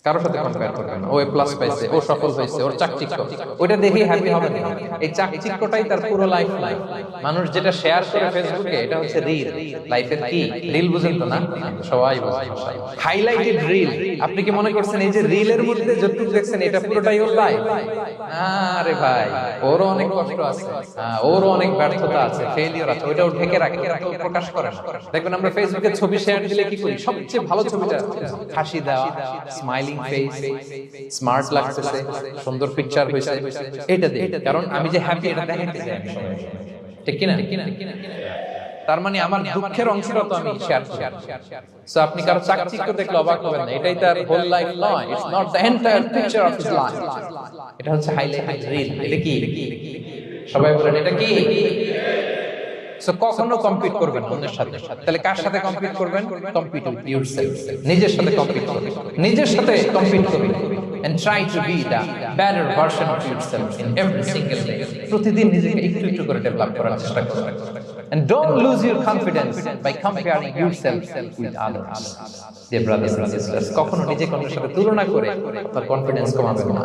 কারোর সাথে কম্পেয়ার করবেন না। ও এ প্লাস পাইছে, ও সফল হয়েছে, ওর চাকচিক্য, ওইটা দেখেই হ্যাপি হবেন না। এই চাকচিক্যটাই তার পুরো লাইফ নাই। মানুষ যেটা শেয়ার করে ফেসবুকে, এটা হচ্ছে রিল। লাইফের কি রিল বুঝেন তো না? সবাই বোঝে। Highlighted reel. আপনি কি মনে করছেন এই যে রিলের মধ্যে যতটুকু দেখছেন এটা পুরোটাই ওর লাইফ? আরে ভাই, ওরও অনেক কষ্ট আছে, ওরও অনেক ব্যর্থতা আছে, ফেলিওর আছে, ওইটাও ঢেকে রাখে, এটা তো প্রকাশ করে না। দেখবেন আমরা ফেসবুকে ছবি শেয়ার দিলে কি করি? সবচেয়ে ভালো ছবিটা, হাসি দেওয়া, স্মাইলিং ফেস, স্মার্ট লাগতেছে, সুন্দর পিকচার হয়েছে, এটা দিই। কারণ আমি যে হ্যাপি এটা দেখাতে চাই আমি সবাই। ঠিক কিনা? তার মানে আমার দুঃখের অংশটা তো আমি শেয়ার করি। সো আপনি কারো চাকচিক্য দেখলে অবাক হবেন না, এটাই তার হোল লাইফ নয়। It's not the entire picture of his life. এটা হচ্ছে হাইলাইটেড রিল। এটা কি? সবাই বলেন এটা কি? সো কখনো কম্পিট করবেন অন্যের সাথে। তাহলে কার সাথে কম্পিট করবেন? Compete with yourself. নিজের সাথে কম্পিট করবেন, নিজের সাথে কম্পিট করবেন। And try to be the better version of yourself in every single day. প্রতিদিন নিজেকে একটু একটু করে ডেভেলপ করার চেষ্টা করবেন। And don't lose your confidence by comparing yourself with others. Dear brothers and sisters, কখনো নিজেকে অন্যের সাথে তুলনা করে আপনার কনফিডেন্স কমাবেন না।